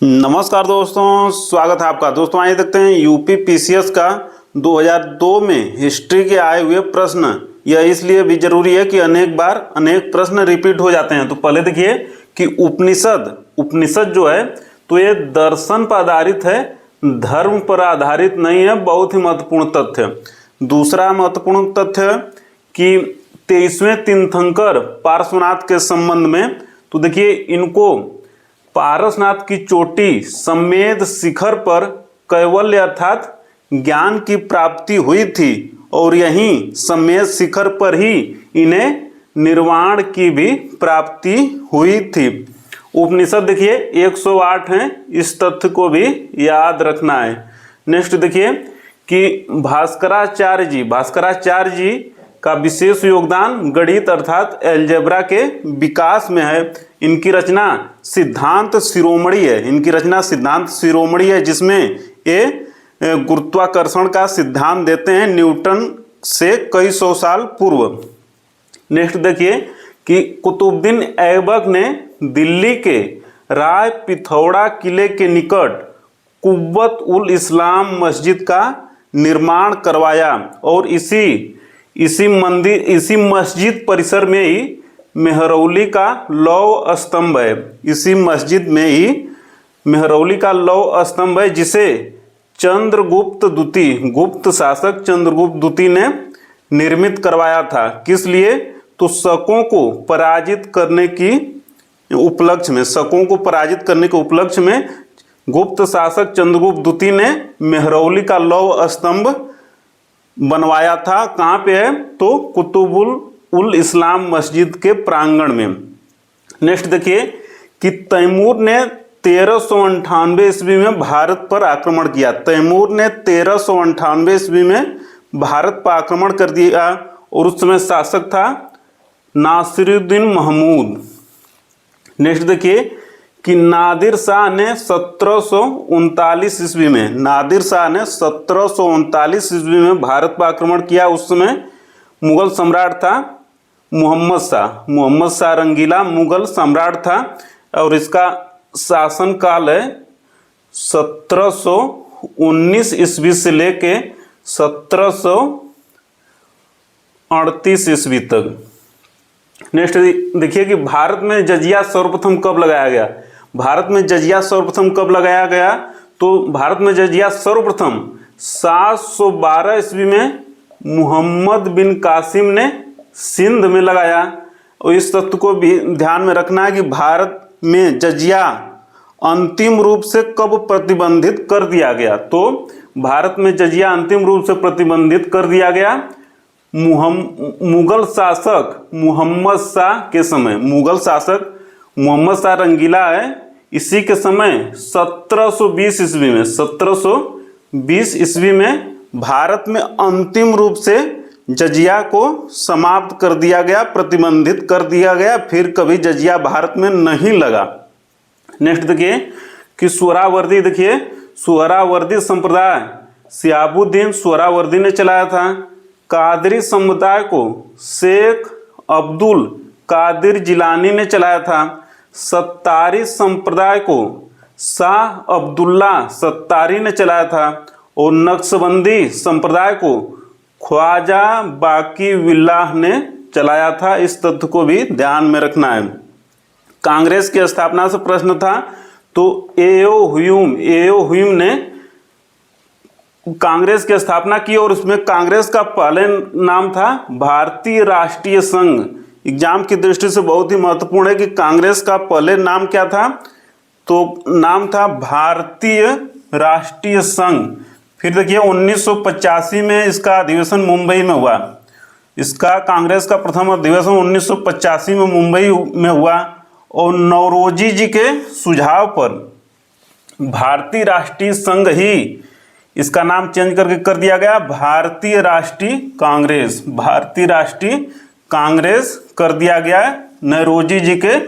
नमस्कार दोस्तों, स्वागत है आपका। दोस्तों आइए देखते हैं यूपी पीसीएस का 2002 में हिस्ट्री के आए हुए प्रश्न। यह इसलिए भी जरूरी है कि अनेक बार अनेक प्रश्न रिपीट हो जाते हैं। तो पहले देखिए कि उपनिषद जो है तो ये दर्शन पर आधारित है, धर्म पर आधारित नहीं है। बहुत ही महत्वपूर्ण तथ्य। दूसरा महत्वपूर्ण तथ्य कि 23वें तीर्थंकर पार्श्वनाथ के संबंध में, तो देखिए इनको पारसनाथ की चोटी समेत शिखर पर कैवल्य अर्थात ज्ञान की प्राप्ति हुई थी और यहीं समेत शिखर पर ही इन्हें निर्वाण की भी प्राप्ति हुई थी। उपनिषद देखिए 108 हैं, इस तथ्य को भी याद रखना है। नेक्स्ट देखिए कि भास्कराचार्य जी का विशेष योगदान गणित अर्थात एल्जेब्रा के विकास में है। इनकी रचना सिद्धांत शिरोमणि है, जिसमें ये गुरुत्वाकर्षण का सिद्धांत देते हैं न्यूटन से कई सौ साल पूर्व। नेक्स्ट देखिए कि कुतुबुद्दीन ऐबक ने दिल्ली के राय पिथौरा किले के निकट कुव्वत उल इस्लाम मस्जिद का निर्माण करवाया और इसी मस्जिद परिसर में ही मेहरौली का लौह स्तंभ है। इसी मस्जिद में ही मेहरौली का लौह स्तंभ है, जिसे गुप्त शासक चंद्रगुप्त द्वितीय ने निर्मित करवाया था। किस लिए? तो शकों को पराजित करने के उपलक्ष्य में गुप्त शासक चंद्रगुप्त द्वितीय ने मेहरौली का लौह स्तंभ बनवाया था। कहाँ पे है? तो कुतुबुल उल इस्लाम मस्जिद के प्रांगण में। नेक्स्ट देखिए कि तैमूर ने 1398 ईस्वी में भारत पर आक्रमण किया। तैमूर ने 1398 ईस्वी में भारत पर आक्रमण कर दिया और उस समय शासक था नासिरुद्दीन महमूद। नेक्स्ट देखिए कि नादिर शाह ने 1739 ईस्वी में भारत पर आक्रमण किया। उस समय मुगल सम्राट था मोहम्मद शाह रंगीला मुगल सम्राट था और इसका शासन काल है 1719 ईस्वी से लेके 1738 ईस्वी तक। नेक्स्ट देखिए कि भारत में जजिया सर्वप्रथम कब लगाया गया। तो भारत में जजिया सर्वप्रथम 712 ईस्वी में मुहम्मद बिन कासिम ने सिंध में लगाया। और इस तथ्य को भी ध्यान में रखना है कि भारत में जजिया अंतिम रूप से कब प्रतिबंधित कर दिया गया। तो भारत में जजिया अंतिम रूप से प्रतिबंधित कर दिया गया मुगल शासक मोहम्मद शाह के समय। मुगल शासक मोहम्मद शाह रंगीला है, इसी के समय 1720 ईस्वी में भारत में अंतिम रूप से जजिया को समाप्त कर दिया गया, प्रतिबंधित कर दिया गया। फिर कभी जजिया भारत में नहीं लगा। नेक्स्ट देखिए कि सुहरावर्दी संप्रदाय शिहाबुद्दीन सुहरावर्दी ने चलाया था। कादरी समुदाय को शेख अब्दुल कादिर जिलानी ने चलाया था। सत्तारी संप्रदाय को शाह अब्दुल्ला सत्तारी ने चलाया था और नक्शबंदी संप्रदाय को ख्वाजा बाकी विल्लाह ने चलाया था। इस तथ्य को भी ध्यान में रखना है। कांग्रेस की स्थापना से प्रश्न था, तो एओ ह्यूम ने कांग्रेस की स्थापना की और उसमें कांग्रेस का पहले नाम था भारतीय राष्ट्रीय संघ। एग्जाम की दृष्टि से बहुत ही महत्वपूर्ण है कि कांग्रेस का पहले नाम क्या था। तो नाम था भारतीय राष्ट्रीय संघ। फिर देखिए 1985 में इसका अधिवेशन मुंबई में हुआ। इसका कांग्रेस का प्रथम अधिवेशन 1985 में मुंबई में हुआ और नौरोजी जी के सुझाव पर भारतीय राष्ट्रीय संघ ही इसका नाम चेंज करके कर दिया गया भारतीय राष्ट्रीय कांग्रेस कर दिया गया नौरोजी जी के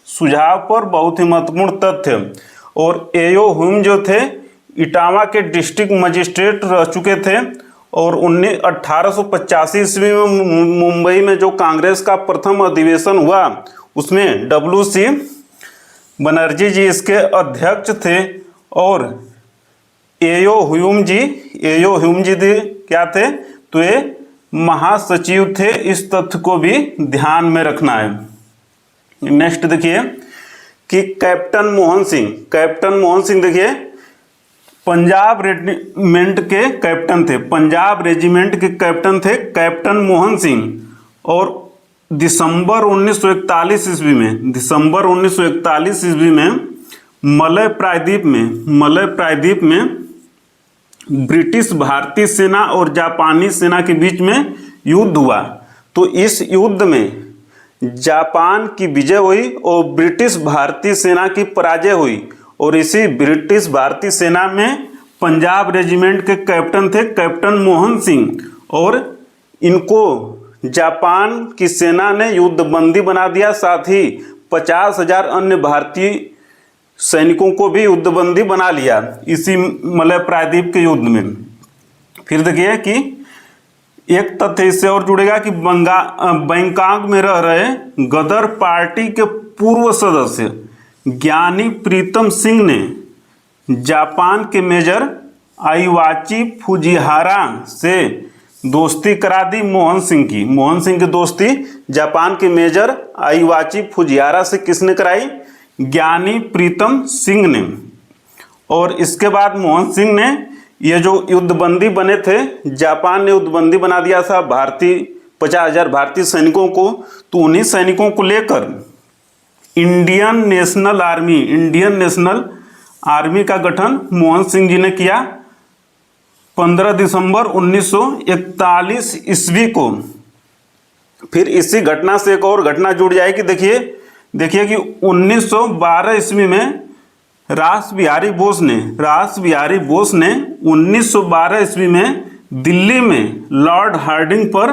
सुझाव पर। बहुत ही महत्वपूर्ण तथ्य। और एओ ह्यूम जो थे इटावा के डिस्ट्रिक्ट मजिस्ट्रेट रह चुके थे और 1885 ईस्वी में मुंबई में जो कांग्रेस का प्रथम अधिवेशन हुआ उसमें बनर्जी जी इसके अध्यक्ष थे और एयो ह्यूम जी क्या थे, तो ये महासचिव थे। इस तथ्य को भी ध्यान में रखना है। नेक्स्ट देखिए कि कैप्टन मोहन सिंह देखिए पंजाब रेजिमेंट के कैप्टन थे, पंजाब रेजिमेंट के कैप्टन थे कैप्टन मोहन सिंह। और दिसंबर 1941 ईस्वी में मलय प्रायद्वीप में ब्रिटिश भारतीय सेना और जापानी सेना के बीच में युद्ध हुआ। तो इस युद्ध में जापान की विजय हुई और ब्रिटिश भारतीय सेना की पराजय हुई। और इसी ब्रिटिश भारतीय सेना में पंजाब रेजिमेंट के कैप्टन थे कैप्टन मोहन सिंह, और इनको जापान की सेना ने युद्धबंदी बना दिया। साथ ही 50,000 अन्य भारतीय सैनिकों को भी युद्धबंदी बना लिया इसी मलय प्रायद्वीप के युद्ध में। फिर देखिए कि एक तथ्य इससे और जुड़ेगा कि बैंकॉक में रह रहे गदर पार्टी के पूर्व सदस्य ज्ञानी प्रीतम सिंह ने जापान के मेजर आइवाची फुजिहारा से दोस्ती करा दी मोहन सिंह की दोस्ती जापान के मेजर आइवाची फुजिहारा से किसने कराई? ज्ञानी प्रीतम सिंह ने। और इसके बाद मोहन सिंह ने ये जो युद्धबंदी बने थे, जापान ने युद्धबंदी बना दिया था 50,000 भारतीय सैनिकों को। तो उन्हीं सैनिकों को लेकर इंडियन नेशनल आर्मी का गठन मोहन सिंह जी ने किया 15 दिसंबर 1941 ईस्वी को। फिर इसी घटना से एक और घटना जुड़ जाएगी। देखिए कि 1912 ईस्वी में रास बिहारी बोस ने 1912 ईस्वी में दिल्ली में लॉर्ड हार्डिंग पर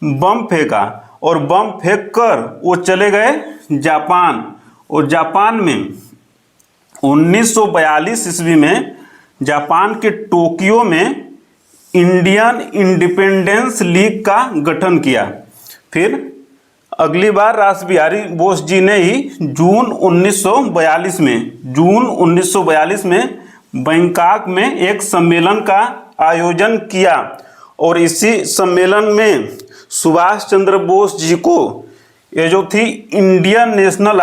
बम फेंका और बम फेंक कर वो चले गए जापान। और जापान में 1942 ईस्वी में जापान के टोक्यो में इंडियन इंडिपेंडेंस लीग का गठन किया। फिर अगली बार रास बिहारी बोस जी ने ही जून 1942 में बैंकॉक में एक सम्मेलन का आयोजन किया। और इसी सम्मेलन में सुभाष चंद्र बोस जी को ये जो थी इंडियन नेशनल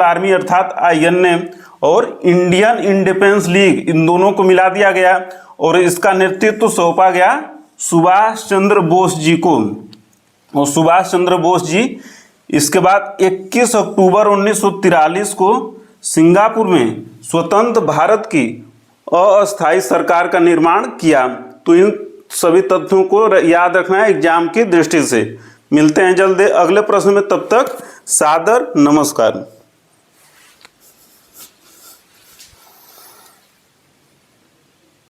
आर्मी अर्थात INA और इंडियन इंडिपेंडेंस लीग, इन दोनों को मिला दिया गया और इसका नेतृत्व सौंपा गया सुभाष चंद्र बोस जी को। और सुभाष चंद्र बोस जी इसके बाद 21 अक्टूबर 1943 को सिंगापुर में स्वतंत्र भारत की अस्थायी सरकार का निर्माण किया। तो इन सभी तथ्यों को याद रखना है एग्जाम की दृष्टि से। मिलते हैं जल्द अगले प्रश्न में, तब तक सादर नमस्कार।